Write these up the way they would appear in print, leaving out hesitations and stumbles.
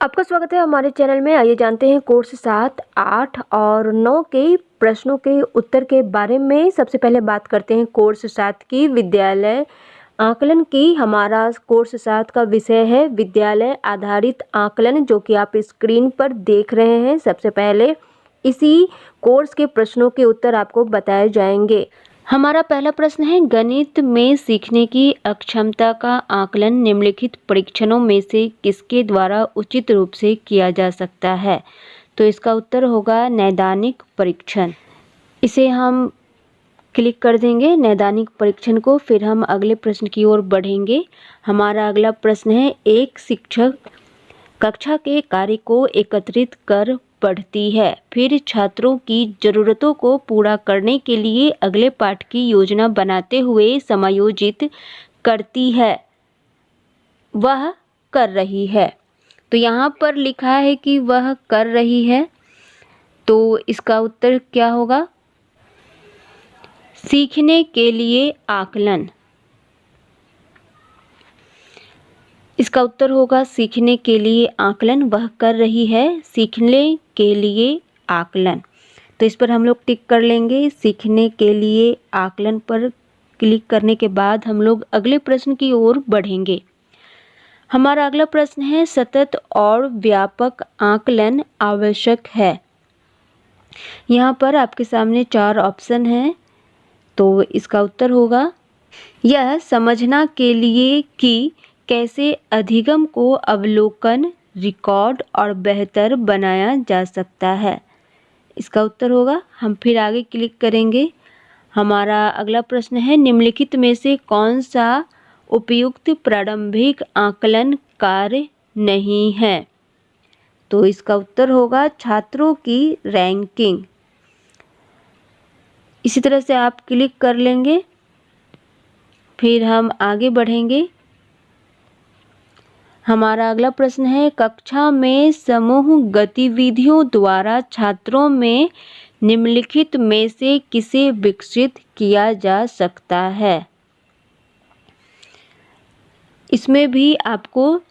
आपका स्वागत है हमारे चैनल में। आइए जानते हैं कोर्स 7, 8 और 9 के प्रश्नों के उत्तर के बारे में। सबसे पहले बात करते हैं कोर्स 7 की, विद्यालय आकलन की। हमारा कोर्स 7 का विषय है विद्यालय आधारित आकलन, जो कि आप स्क्रीन पर देख रहे हैं। सबसे पहले इसी कोर्स के प्रश्नों के उत्तर आपको बताए जाएंगे। हमारा पहला प्रश्न है, गणित में सीखने की अक्षमता का आकलन निम्नलिखित परीक्षणों में से किसके द्वारा उचित रूप से किया जा सकता है? तो इसका उत्तर होगा नैदानिक परीक्षण। इसे हम क्लिक कर देंगे नैदानिक परीक्षण को, फिर हम अगले प्रश्न की ओर बढ़ेंगे। हमारा अगला प्रश्न है, एक शिक्षक कक्षा के कार्य को एकत्रित कर पढ़ती है, फिर छात्रों की ज़रूरतों को पूरा करने के लिए अगले पाठ की योजना बनाते हुए समायोजित करती है। वह कर रही है। तो यहाँ पर लिखा है कि वह कर रही है, तो इसका उत्तर क्या होगा? सीखने के लिए आकलन। इसका उत्तर होगा सीखने के लिए आकलन। वह कर रही है सीखने के लिए आकलन। तो इस पर हम लोग टिक कर लेंगे। सीखने के लिए आकलन पर क्लिक करने के बाद हम लोग अगले प्रश्न की ओर बढ़ेंगे। हमारा अगला प्रश्न है, सतत और व्यापक आकलन आवश्यक है। यहाँ पर आपके सामने 4 ऑप्शन हैं, तो इसका उत्तर होगा, यह समझना के लिए कि कैसे अधिगम को अवलोकन, रिकॉर्ड और बेहतर बनाया जा सकता है। इसका उत्तर होगा, हम फिर आगे क्लिक करेंगे। हमारा अगला प्रश्न है, निम्नलिखित में से कौन सा उपयुक्त प्रारंभिक आकलन कार्य नहीं है? तो इसका उत्तर होगा छात्रों की रैंकिंग। इसी तरह से आप क्लिक कर लेंगे, फिर हम आगे बढ़ेंगे। हमारा अगला प्रश्न है, कक्षा में समूह गतिविधियों द्वारा छात्रों में निम्नलिखित में से किसे विकसित किया जा सकता है? इसमें भी आपको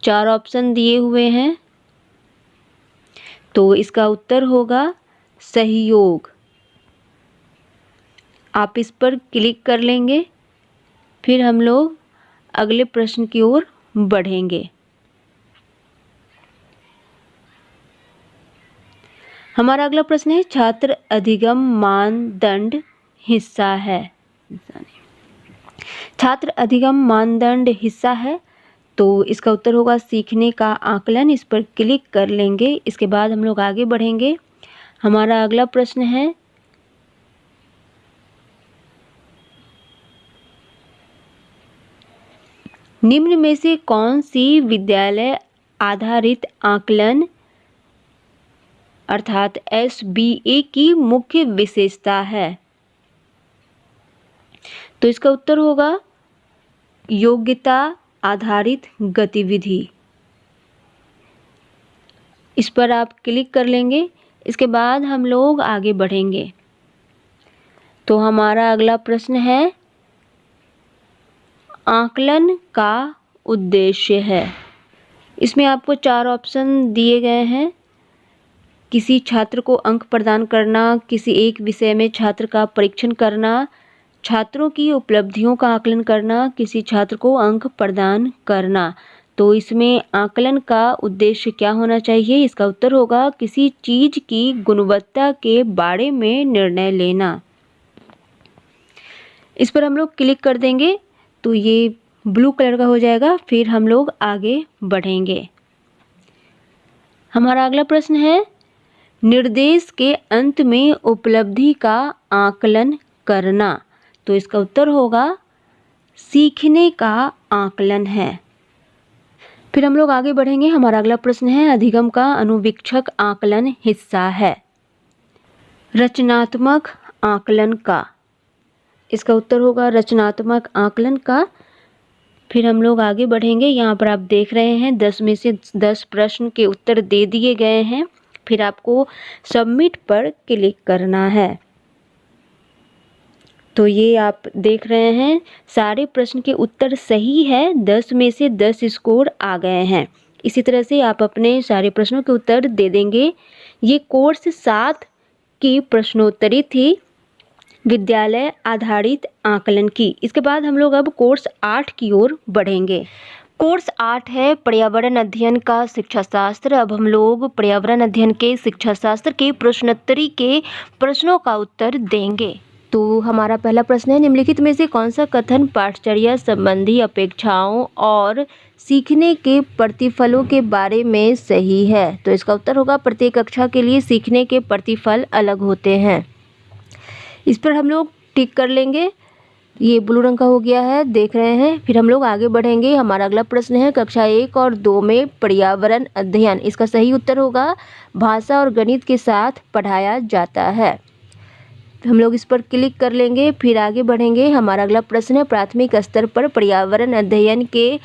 4 ऑप्शन दिए हुए हैं, तो इसका उत्तर होगा सहयोग। आप इस पर क्लिक कर लेंगे, फिर हम लोग अगले प्रश्न की ओर बढ़ेंगे। हमारा अगला प्रश्न है, छात्र अधिगम मानदंड हिस्सा है। छात्र अधिगम मानदंड हिस्सा है, तो इसका उत्तर होगा सीखने का आकलन। इस पर क्लिक कर लेंगे, इसके बाद हम लोग आगे बढ़ेंगे। हमारा अगला प्रश्न है, निम्न में से कौन सी विद्यालय आधारित आकलन अर्थात SBA की मुख्य विशेषता है? तो इसका उत्तर होगा योग्यता आधारित गतिविधि। इस पर आप क्लिक कर लेंगे, इसके बाद हम लोग आगे बढ़ेंगे। तो हमारा अगला प्रश्न है, आकलन का उद्देश्य है। इसमें आपको 4 ऑप्शन दिए गए हैं। किसी छात्र को अंक प्रदान करना, किसी एक विषय में छात्र का परीक्षण करना, छात्रों की उपलब्धियों का आकलन करना, किसी छात्र को अंक प्रदान करना। तो इसमें आकलन का उद्देश्य क्या होना चाहिए? इसका उत्तर होगा किसी चीज की गुणवत्ता के बारे में निर्णय लेना। इस पर हम लोग क्लिक कर देंगे, तो ये ब्लू कलर का हो जाएगा। फिर हम लोग आगे बढ़ेंगे। हमारा अगला प्रश्न है, निर्देश के अंत में उपलब्धि का आकलन करना। तो इसका उत्तर होगा सीखने का आकलन है। फिर हम लोग आगे बढ़ेंगे। हमारा अगला प्रश्न है, अधिगम का अनुवीक्षक आकलन हिस्सा है रचनात्मक आकलन का। इसका उत्तर होगा रचनात्मक आकलन का। फिर हम लोग आगे बढ़ेंगे। यहाँ पर आप देख रहे हैं 10 में से 10 प्रश्न के उत्तर दे दिए गए हैं। फिर आपको सबमिट पर क्लिक करना है। तो ये आप देख रहे हैं सारे प्रश्न के उत्तर सही है। 10 में से 10 स्कोर आ गए हैं। इसी तरह से आप अपने सारे प्रश्नों के उत्तर दे देंगे। ये कोर्स 7 की प्रश्नोत्तरी थी विद्यालय आधारित आकलन की। इसके बाद हम लोग अब कोर्स 8 की ओर बढ़ेंगे। कोर्स 8 है पर्यावरण अध्ययन का शिक्षा शास्त्र। अब हम लोग पर्यावरण अध्ययन के शिक्षा शास्त्र के प्रश्नोत्तरी के प्रश्नों का उत्तर देंगे। तो हमारा पहला प्रश्न है, निम्नलिखित में से कौन सा कथन पाठचर्या संबंधी अपेक्षाओं और सीखने के प्रतिफलों के बारे में सही है? तो इसका उत्तर होगा प्रत्येक कक्षा के लिए सीखने के प्रतिफल अलग होते हैं। इस पर हम लोग टिक कर लेंगे। ये ब्लू रंग का हो गया है, देख रहे हैं। फिर हम लोग आगे बढ़ेंगे। हमारा अगला प्रश्न है, कक्षा 1 और 2 में पर्यावरण अध्ययन, इसका सही उत्तर होगा भाषा और गणित के साथ पढ़ाया जाता है। हम लोग इस पर क्लिक कर लेंगे, फिर आगे बढ़ेंगे। हमारा अगला प्रश्न है, प्राथमिक स्तर पर पर्यावरण अध्ययन के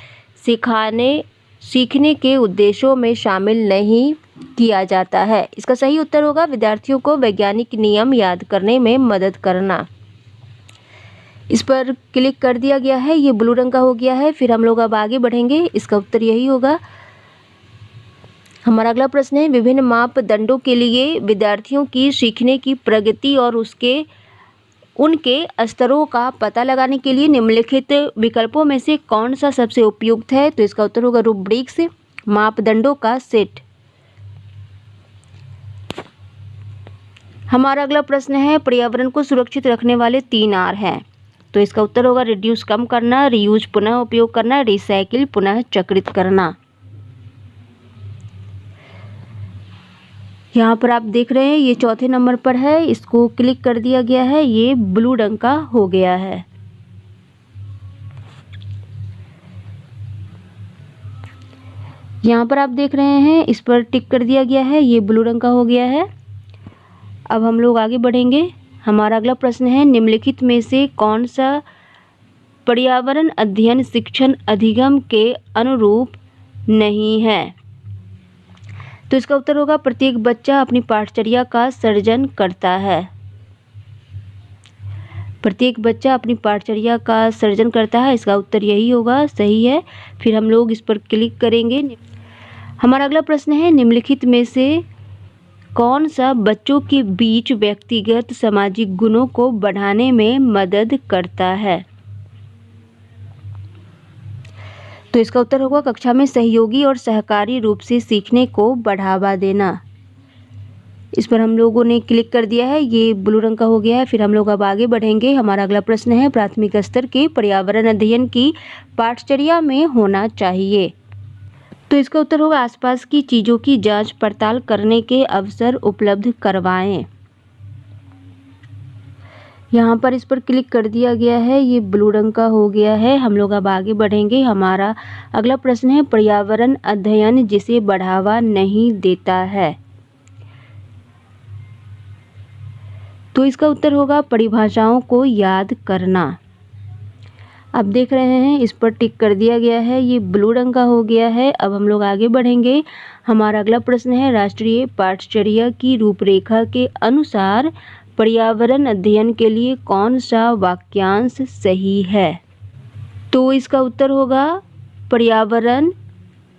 सीखने के उद्देश्यों में शामिल नहीं किया जाता है। इसका सही उत्तर होगा विद्यार्थियों को वैज्ञानिक नियम याद करने में मदद करना। इस पर क्लिक कर दिया गया है, ये ब्लू रंग का हो गया है। फिर हम लोग अब आगे बढ़ेंगे, इसका उत्तर यही होगा। हमारा अगला प्रश्न है, विभिन्न मापदंडों के लिए विद्यार्थियों की सीखने की प्रगति और उनके स्तरों का पता लगाने के लिए निम्नलिखित विकल्पों में से कौन सा सबसे उपयुक्त है? तो इसका उत्तर होगा रूब्रिक्स, मापदंडों का सेट। हमारा अगला प्रश्न है, पर्यावरण को सुरक्षित रखने वाले 3 R हैं। तो इसका उत्तर होगा रिड्यूस कम करना, रीयूज पुनः उपयोग करना, रिसाइकिल पुनः चक्रित करना। यहाँ पर आप देख रहे हैं ये चौथे नंबर पर है, इसको क्लिक कर दिया गया है, ये ब्लू रंग का हो गया है। यहाँ पर आप देख रहे हैं इस पर टिक कर दिया गया है, ये ब्लू रंग का हो गया है। अब हम लोग आगे बढ़ेंगे। हमारा अगला प्रश्न है, निम्नलिखित में से कौन सा पर्यावरण अध्ययन शिक्षण अधिगम के अनुरूप नहीं है? तो इसका उत्तर होगा प्रत्येक बच्चा अपनी पाठचर्या का सर्जन करता है। प्रत्येक बच्चा अपनी पाठचर्या का सर्जन करता है, इसका उत्तर यही होगा, सही है। फिर हम लोग इस पर क्लिक करेंगे। हमारा अगला प्रश्न है, निम्नलिखित में से कौन सा बच्चों के बीच व्यक्तिगत सामाजिक गुणों को बढ़ाने में मदद करता है? तो इसका उत्तर होगा कक्षा में सहयोगी और सहकारी रूप से सीखने को बढ़ावा देना। इस पर हम लोगों ने क्लिक कर दिया है, ये ब्लू रंग का हो गया है। फिर हम लोग अब आगे बढ़ेंगे। हमारा अगला प्रश्न है, प्राथमिक स्तर के पर्यावरण अध्ययन की पाठचर्या में होना चाहिए। तो इसका उत्तर होगा आसपास की चीज़ों की जांच पड़ताल करने के अवसर उपलब्ध करवाएं। यहाँ पर इस पर क्लिक कर दिया गया है, ये ब्लू रंग का हो गया है। हम लोग अब आगे बढ़ेंगे। हमारा अगला प्रश्न है, पर्यावरण अध्ययन जिसे बढ़ावा नहीं देता है। तो इसका उत्तर होगा परिभाषाओं को याद करना। आप देख रहे हैं इस पर टिक कर दिया गया है, ये ब्लू रंग का हो गया है। अब हम लोग आगे बढ़ेंगे। हमारा अगला प्रश्न है, राष्ट्रीय पाठचर्या की रूपरेखा के अनुसार पर्यावरण अध्ययन के लिए कौन सा वाक्यांश सही है? तो इसका उत्तर होगा पर्यावरण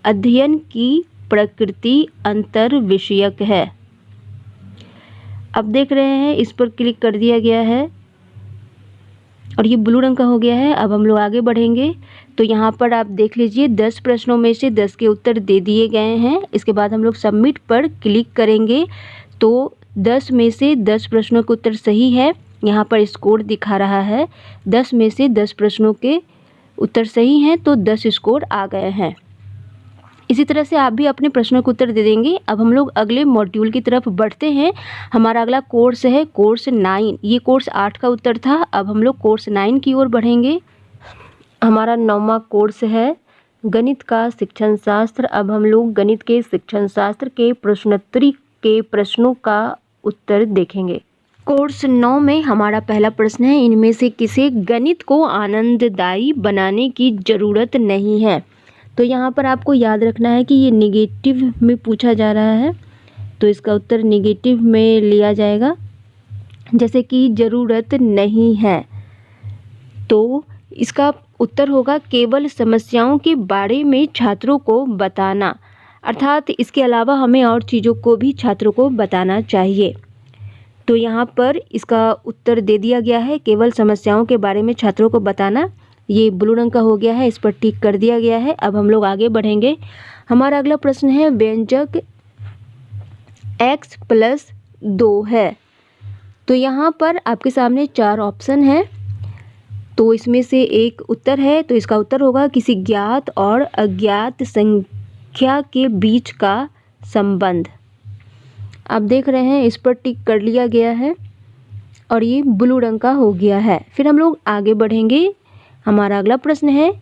अध्ययन की प्रकृति अंतर विषयक है। अब देख रहे हैं इस पर क्लिक कर दिया गया है और ये ब्लू रंग का हो गया है। अब हम लोग आगे बढ़ेंगे। तो यहाँ पर आप देख लीजिए 10 प्रश्नों में से 10 के उत्तर दे दिए गए हैं। इसके बाद हम लोग सबमिट पर क्लिक करेंगे तो 10 में से 10 प्रश्नों के उत्तर सही है। यहाँ पर स्कोर दिखा रहा है 10 में से 10 प्रश्नों के उत्तर सही हैं तो 10 स्कोर आ गए हैं। इसी तरह से आप भी अपने प्रश्नों के उत्तर दे देंगे। अब हम लोग अगले मॉड्यूल की तरफ बढ़ते हैं। हमारा अगला कोर्स है कोर्स 9। ये कोर्स 8 का उत्तर था। अब हम लोग कोर्स 9 की ओर बढ़ेंगे। हमारा 9वां कोर्स है गणित का शिक्षण शास्त्र। अब हम लोग गणित के शिक्षण शास्त्र के प्रश्नोत्तरी के प्रश्नों का उत्तर देखेंगे। कोर्स 9 में हमारा पहला प्रश्न है, इनमें से किसे गणित को आनंददायी बनाने की ज़रूरत नहीं है? तो यहाँ पर आपको याद रखना है कि ये निगेटिव में पूछा जा रहा है, तो इसका उत्तर निगेटिव में लिया जाएगा। जैसे कि ज़रूरत नहीं है, तो इसका उत्तर होगा केवल समस्याओं के बारे में छात्रों को बताना। अर्थात इसके अलावा हमें और चीज़ों को भी छात्रों को बताना चाहिए। तो यहाँ पर इसका उत्तर दे दिया गया है, केवल समस्याओं के बारे में छात्रों को बताना। ये ब्लू रंग का हो गया है, इस पर टिक कर दिया गया है। अब हम लोग आगे बढ़ेंगे। हमारा अगला प्रश्न है, व्यंजक x+2 है। तो यहाँ पर आपके सामने 4 ऑप्शन है, तो इसमें से एक उत्तर है। तो इसका उत्तर होगा किसी ज्ञात और अज्ञात संख्या के बीच का संबंध। आप देख रहे हैं, इस पर टिक कर लिया गया है और ये ब्लू रंग का हो गया है। फिर हम लोग आगे बढ़ेंगे। हमारा अगला प्रश्न है,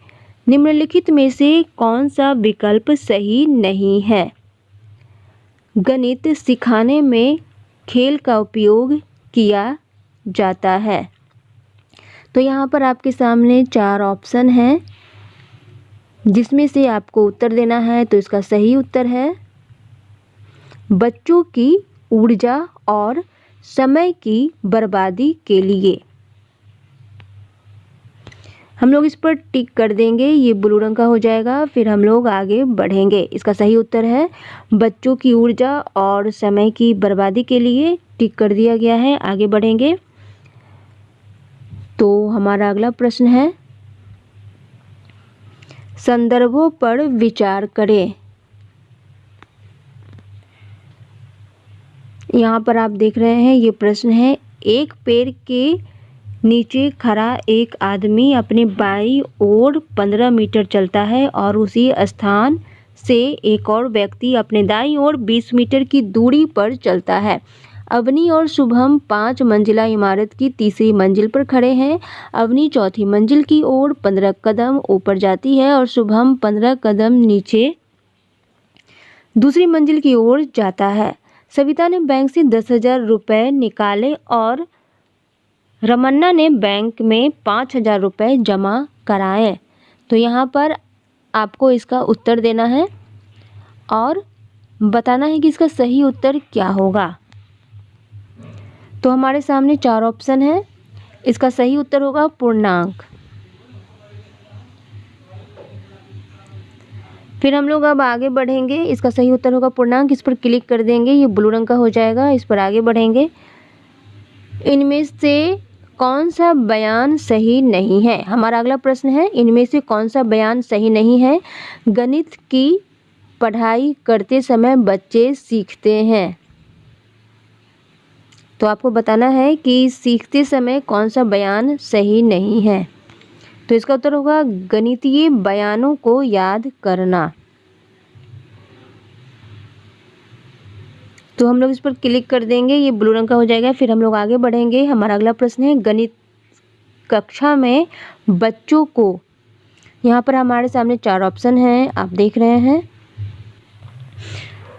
निम्नलिखित में से कौन सा विकल्प सही नहीं है? गणित सिखाने में खेल का उपयोग किया जाता है। तो यहाँ पर आपके सामने 4 ऑप्शन हैं, जिसमें से आपको उत्तर देना है। तो इसका सही उत्तर है बच्चों की ऊर्जा और समय की बर्बादी के लिए। हम लोग इस पर टिक कर देंगे, ये ब्लू रंग का हो जाएगा। फिर हम लोग आगे बढ़ेंगे। इसका सही उत्तर है बच्चों की ऊर्जा और समय की बर्बादी के लिए, टिक कर दिया गया है। आगे बढ़ेंगे। तो हमारा अगला प्रश्न है, संदर्भों पर विचार करें। यहाँ पर आप देख रहे हैं, ये प्रश्न है, एक पेड़ के नीचे खड़ा एक आदमी अपने बाईं ओर 15 मीटर चलता है और उसी स्थान से एक और व्यक्ति अपने दाईं ओर 20 मीटर की दूरी पर चलता है। अवनी और शुभम 5 मंजिला इमारत की तीसरी मंजिल पर खड़े हैं। अवनी चौथी मंजिल की ओर 15 कदम ऊपर जाती है और शुभम 15 कदम नीचे दूसरी मंजिल की ओर जाता है। सविता ने बैंक से 10,000 रुपये निकाले और रमन्ना ने बैंक में 5,000 रुपये जमा कराए। तो यहाँ पर आपको इसका उत्तर देना है और बताना है कि इसका सही उत्तर क्या होगा। तो हमारे सामने 4 ऑप्शन है, इसका सही उत्तर होगा पूर्णांक। फिर हम लोग अब आगे बढ़ेंगे। इसका सही उत्तर होगा पूर्णांक, इस पर क्लिक कर देंगे, ये ब्लू रंग का हो जाएगा। इस पर आगे बढ़ेंगे। इनमें से कौन सा बयान सही नहीं है? हमारा अगला प्रश्न है, इनमें से कौन सा बयान सही नहीं है? गणित की पढ़ाई करते समय बच्चे सीखते हैं। तो आपको बताना है कि सीखते समय कौन सा बयान सही नहीं है। तो इसका उत्तर होगा गणितीय बयानों को याद करना। तो हम लोग इस पर क्लिक कर देंगे, ये ब्लू रंग का हो जाएगा। फिर हम लोग आगे बढ़ेंगे। हमारा अगला प्रश्न है, गणित कक्षा में बच्चों को, यहाँ पर हमारे सामने 4 ऑप्शन हैं, आप देख रहे हैं।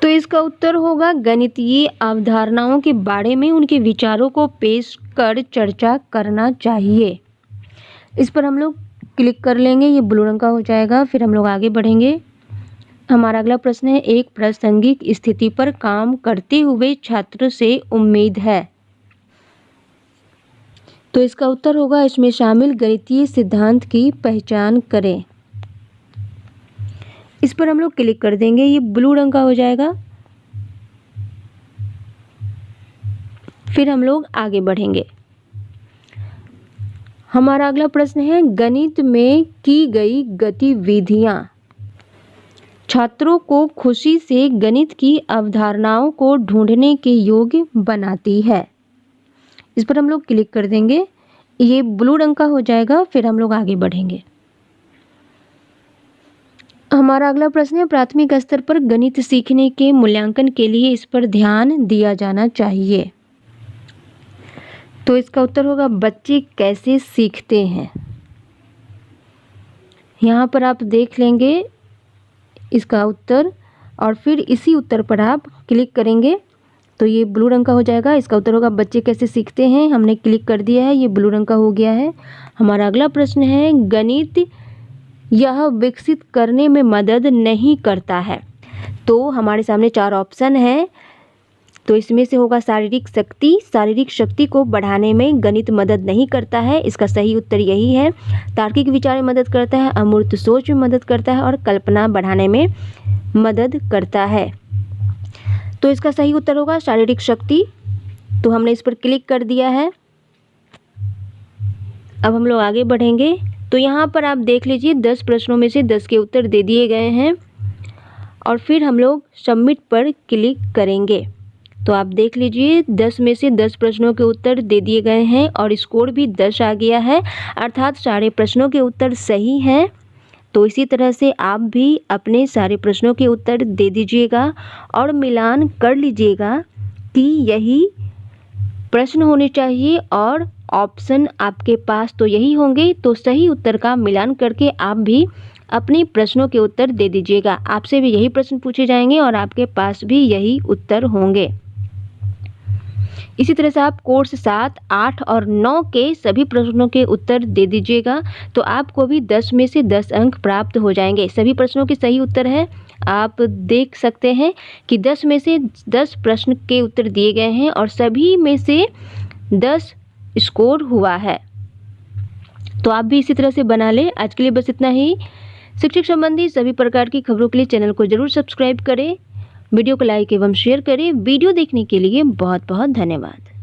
तो इसका उत्तर होगा गणितीय अवधारणाओं के बारे में उनके विचारों को पेश कर चर्चा करना चाहिए। इस पर हम लोग क्लिक कर लेंगे, ये ब्लू रंग का हो जाएगा। फिर हम लोग आगे बढ़ेंगे। हमारा अगला प्रश्न है, एक प्रासंगिक स्थिति पर काम करते हुए छात्र से उम्मीद है। तो इसका उत्तर होगा इसमें शामिल गणितीय सिद्धांत की पहचान करें। इस पर हम लोग क्लिक कर देंगे, ये ब्लू रंग का हो जाएगा। फिर हम लोग आगे बढ़ेंगे। हमारा अगला प्रश्न है, गणित में की गई गतिविधियां छात्रों को खुशी से गणित की अवधारणाओं को ढूंढने के योग्य बनाती है। इस पर हम लोग क्लिक कर देंगे, ये ब्लू रंग का हो जाएगा। फिर हम लोग आगे बढ़ेंगे। हमारा अगला प्रश्न है, प्राथमिक स्तर पर गणित सीखने के मूल्यांकन के लिए इस पर ध्यान दिया जाना चाहिए। तो इसका उत्तर होगा बच्चे कैसे सीखते हैं। यहाँ पर आप देख लेंगे इसका उत्तर और फिर इसी उत्तर पर आप क्लिक करेंगे तो ये ब्लू रंग का हो जाएगा। इसका उत्तर होगा बच्चे कैसे सीखते हैं। हमने क्लिक कर दिया है, ये ब्लू रंग का हो गया है। हमारा अगला प्रश्न है, गणित यह विकसित करने में मदद नहीं करता है। तो हमारे सामने 4 ऑप्शन है, तो इसमें से होगा शारीरिक शक्ति। शारीरिक शक्ति को बढ़ाने में गणित मदद नहीं करता है, इसका सही उत्तर यही है। तार्किक विचार में मदद करता है, अमूर्त सोच में मदद करता है और कल्पना बढ़ाने में मदद करता है। तो इसका सही उत्तर होगा शारीरिक शक्ति। तो हमने इस पर क्लिक कर दिया है। अब हम लोग आगे बढ़ेंगे। तो यहाँ पर आप देख लीजिए 10 प्रश्नों में से 10 के उत्तर दे दिए गए हैं और फिर हम लोग सबमिट पर क्लिक करेंगे। तो आप देख लीजिए 10 में से 10 प्रश्नों के उत्तर दे दिए गए हैं और स्कोर भी 10 आ गया है, अर्थात सारे प्रश्नों के उत्तर सही हैं। तो इसी तरह से आप भी अपने सारे प्रश्नों के उत्तर दे दीजिएगा और मिलान कर लीजिएगा कि यही प्रश्न होने चाहिए और ऑप्शन आपके पास तो यही होंगे। तो सही उत्तर का मिलान करके आप भी अपने प्रश्नों के उत्तर दे दीजिएगा। आपसे भी यही प्रश्न पूछे जाएंगे और आपके पास भी यही उत्तर होंगे। इसी तरह से आप कोर्स 7, 8 और 9 के सभी प्रश्नों के उत्तर दे दीजिएगा, तो आपको भी 10 में से 10 अंक प्राप्त हो जाएंगे। सभी प्रश्नों के सही उत्तर है। आप देख सकते हैं कि 10 में से 10 प्रश्न के उत्तर दिए गए हैं और सभी में से 10 स्कोर हुआ है। तो आप भी इसी तरह से बना लें। आज के लिए बस इतना ही। शिक्षक संबंधी सभी प्रकार की खबरों के लिए चैनल को जरूर सब्सक्राइब करें, वीडियो को लाइक एवं शेयर करें। वीडियो देखने के लिए बहुत बहुत धन्यवाद।